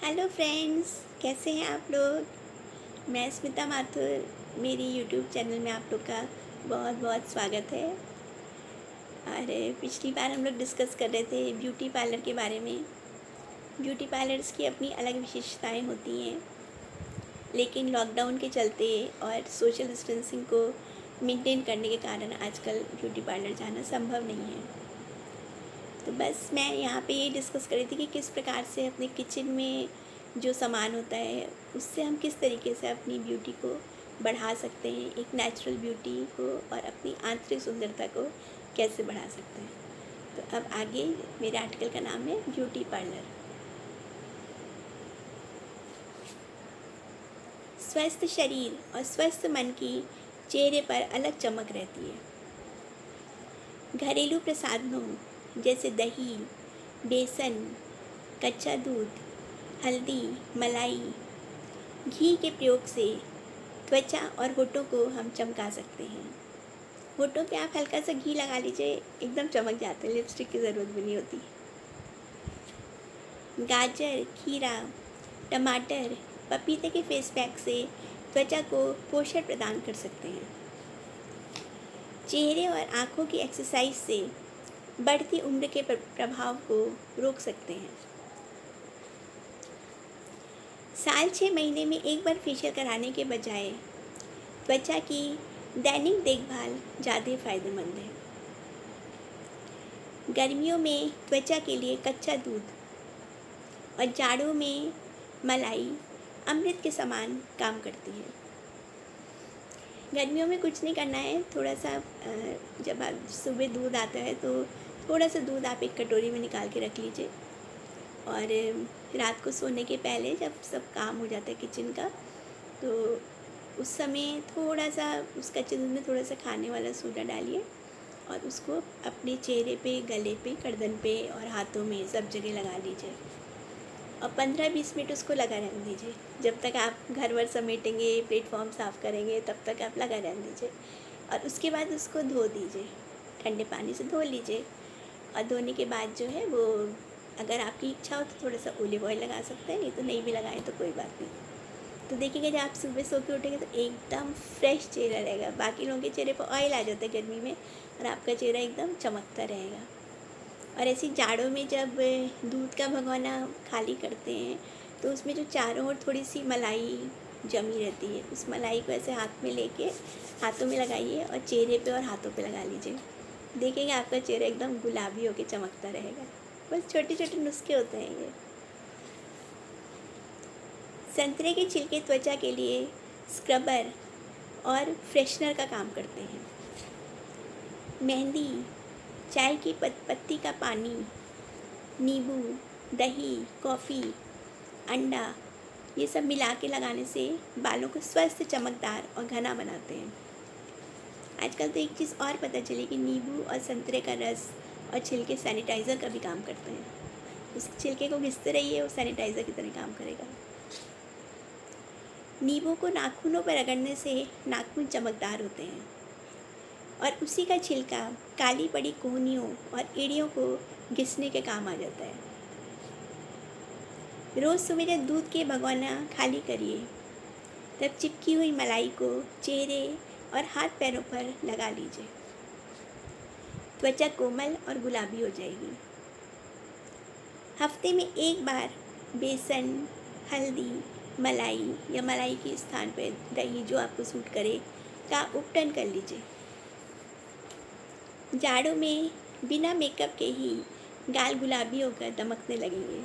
Hello friends, कैसे हैं आप लोग। मैं स्मिता माथुर, मेरी यूट्यूब चैनल में आप लोग का बहुत बहुत स्वागत है। और पिछली बार हम लोग डिस्कस कर रहे थे ब्यूटी पार्लर के बारे में। ब्यूटी पार्लर्स की अपनी अलग विशेषताएं होती हैं, लेकिन लॉकडाउन के चलते और सोशल डिस्टेंसिंग को मेंटेन करने के कारण आजकल ब्यूटी पार्लर जाना संभव नहीं है। तो बस मैं यहाँ पे ये डिस्कस कर रही थी कि किस प्रकार से अपने किचन में जो सामान होता है उससे हम किस तरीके से अपनी ब्यूटी को बढ़ा सकते हैं, एक नेचुरल ब्यूटी को और अपनी आंतरिक सुंदरता को कैसे बढ़ा सकते हैं। तो अब आगे मेरे आर्टिकल का नाम है ब्यूटी पार्लर। स्वस्थ शरीर और स्वस्थ मन की चेहरे पर अलग चमक रहती है। घरेलू प्रसाधनों जैसे दही, बेसन, कच्चा दूध, हल्दी, मलाई, घी के प्रयोग से त्वचा और होठों को हम चमका सकते हैं। होठों पे आप हल्का सा घी लगा लीजिए, एकदम चमक जाते हैं, लिपस्टिक की ज़रूरत भी नहीं होती। गाजर, खीरा, टमाटर, पपीते के फेस पैक से त्वचा को पोषण प्रदान कर सकते हैं। चेहरे और आँखों की एक्सरसाइज से बढ़ती उम्र के प्रभाव को रोक सकते हैं। साल 6 महीने में एक बार फेशियल कराने के बजाय त्वचा की दैनिक देखभाल ज़्यादा फायदेमंद है। गर्मियों में त्वचा के लिए कच्चा दूध और जाड़ों में मलाई अमृत के समान काम करती है। गर्मियों में कुछ नहीं करना है, थोड़ा सा जब आप सुबह दूध आता है तो थोड़ा सा दूध आप एक कटोरी में निकाल के रख लीजिए और रात को सोने के पहले जब सब काम हो जाता है किचन का, तो उस समय थोड़ा सा उस कच्चे दूध में थोड़ा सा खाने वाला सोडा डालिए और उसको अपने चेहरे पे, गले पे, गर्दन पे और हाथों में सब जगह लगा लीजिए और 15-20 मिनट उसको लगा रहने दीजिए। जब तक आप घर वर समेटेंगे, प्लेटफॉर्म साफ़ करेंगे, तब तक आप लगा रहने दीजिए और उसके बाद उसको धो दीजिए, ठंडे पानी से धो लीजिए। और धोने के बाद जो है वो, अगर आपकी इच्छा हो तो थोड़ा सा ऑलिव ऑयल लगा सकते हैं, नहीं तो नहीं भी लगाएं तो कोई बात नहीं। तो देखिएगा जब आप सुबह सो के उठेंगे तो एकदम फ्रेश चेहरा रहेगा। बाकी लोगों के चेहरे पर ऑयल आ जाता है गर्मी में और आपका चेहरा एकदम चमकता रहेगा। और ऐसी जाड़ों में जब दूध का भगोना खाली करते हैं तो उसमें जो चारों ओर थोड़ी सी मलाई जमी रहती है, उस मलाई को ऐसे हाथ में लेके हाथों में लगाइए और चेहरे पे और हाथों पे लगा लीजिए। देखिएगा आपका चेहरा एकदम गुलाबी होके चमकता रहेगा। बस छोटे छोटे नुस्खे होते हैं ये। संतरे के छिलके त्वचा के लिए स्क्रबर और फ्रेशनर का काम करते हैं। मेहंदी, चाय की पत्ती का पानी, नींबू, दही, कॉफ़ी, अंडा, ये सब मिला के लगाने से बालों को स्वस्थ, चमकदार और घना बनाते हैं। आजकल तो एक चीज़ और पता चली कि नींबू और संतरे का रस और छिलके सैनिटाइज़र का भी काम करते हैं। उस छिलके को घिसते रहिए, वो सैनिटाइज़र की तरह काम करेगा। नींबू को नाखूनों पर रगड़ने से नाखून चमकदार होते हैं और उसी का छिलका काली पड़ी कोहनियों और एड़ियों को घिसने के काम आ जाता है। रोज़ सुबह जब दूध के भगोना खाली करिए तब चिपकी हुई मलाई को चेहरे और हाथ पैरों पर लगा लीजिए। त्वचा कोमल और गुलाबी हो जाएगी। हफ्ते में एक बार बेसन, हल्दी, मलाई या मलाई के स्थान पर दही, जो आपको सूट करे, का उपटन कर लीजिए। जाड़ों में बिना मेकअप के ही गाल गुलाबी होकर दमकने लगेंगे।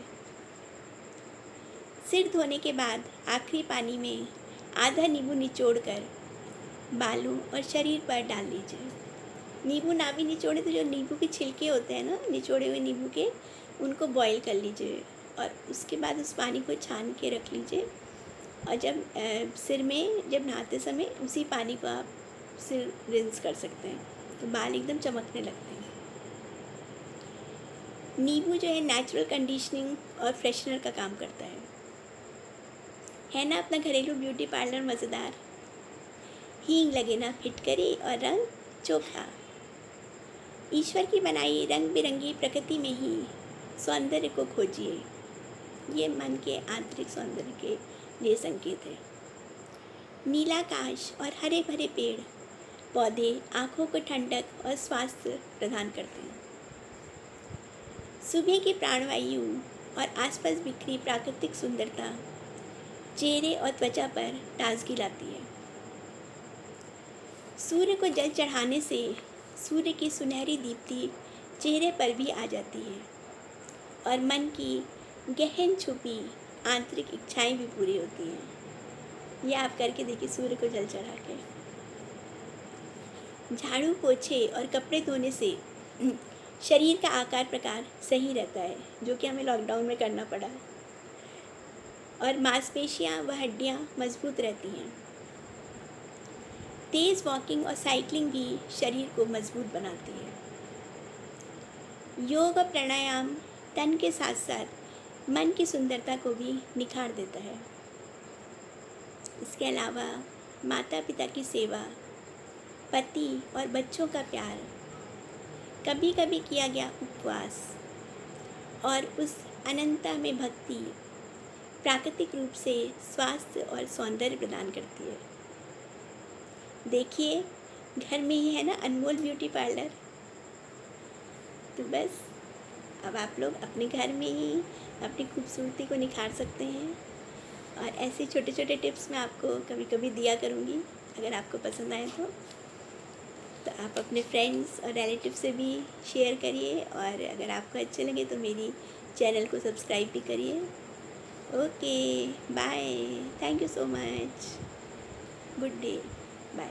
सिर धोने के बाद आखिरी पानी में आधा नींबू निचोड़कर बालों और शरीर पर डाल लीजिए। नींबू ना भी निचोड़े तो जो नींबू के छिलके होते हैं ना, निचोड़े हुए नींबू के, उनको बॉईल कर लीजिए और उसके बाद उस पानी को छान के रख लीजिए। और जब सिर में जब नहाते समय उसी पानी को आप सिर रिंस कर सकते हैं, तो बाल एकदम चमकने लगते हैं। नींबू जो है नेचुरल कंडीशनिंग और फ्रेशनर का काम करता है ना अपना घरेलू ब्यूटी पार्लर मज़ेदार। हींग लगे ना फिटकरी और रंग चोखा। ईश्वर की बनाई रंग बिरंगी प्रकृति में ही सौंदर्य को खोजिए। ये मन के आंतरिक सौंदर्य के लिए संकेत है। नीला आकाश और हरे भरे पेड़ पौधे आँखों को ठंडक और स्वास्थ्य प्रदान करते हैं। सुबह की प्राणवायु और आसपास बिखरी प्राकृतिक सुंदरता चेहरे और त्वचा पर ताजगी लाती है। सूर्य को जल चढ़ाने से सूर्य की सुनहरी दीप्ति चेहरे पर भी आ जाती है और मन की गहन छुपी आंतरिक इच्छाएं भी पूरी होती हैं। ये आप करके देखिए, सूर्य को जल चढ़ा के। झाड़ू पोछे और कपड़े धोने से शरीर का आकार प्रकार सही रहता है, जो कि हमें लॉकडाउन में करना पड़ा, और मांसपेशियां व हड्डियां मजबूत रहती हैं। तेज़ वॉकिंग और साइकिलिंग भी शरीर को मजबूत बनाती है। योग और प्राणायाम तन के साथ साथ मन की सुंदरता को भी निखार देता है। इसके अलावा माता पिता की सेवा, पति और बच्चों का प्यार, कभी कभी किया गया उपवास और उस अनंतता में भक्ति प्राकृतिक रूप से स्वास्थ्य और सौंदर्य प्रदान करती है। देखिए, घर में ही है ना अनमोल ब्यूटी पार्लर। तो बस अब आप लोग अपने घर में ही अपनी खूबसूरती को निखार सकते हैं, और ऐसे छोटे छोटे टिप्स मैं आपको कभी कभी दिया करूँगी। अगर आपको पसंद आए तो आप अपने फ्रेंड्स और रिलेटिव से भी शेयर करिए, और अगर आपको अच्छे लगे तो मेरी चैनल को सब्सक्राइब भी करिए। Okay, bye, thank you so much, good day, bye.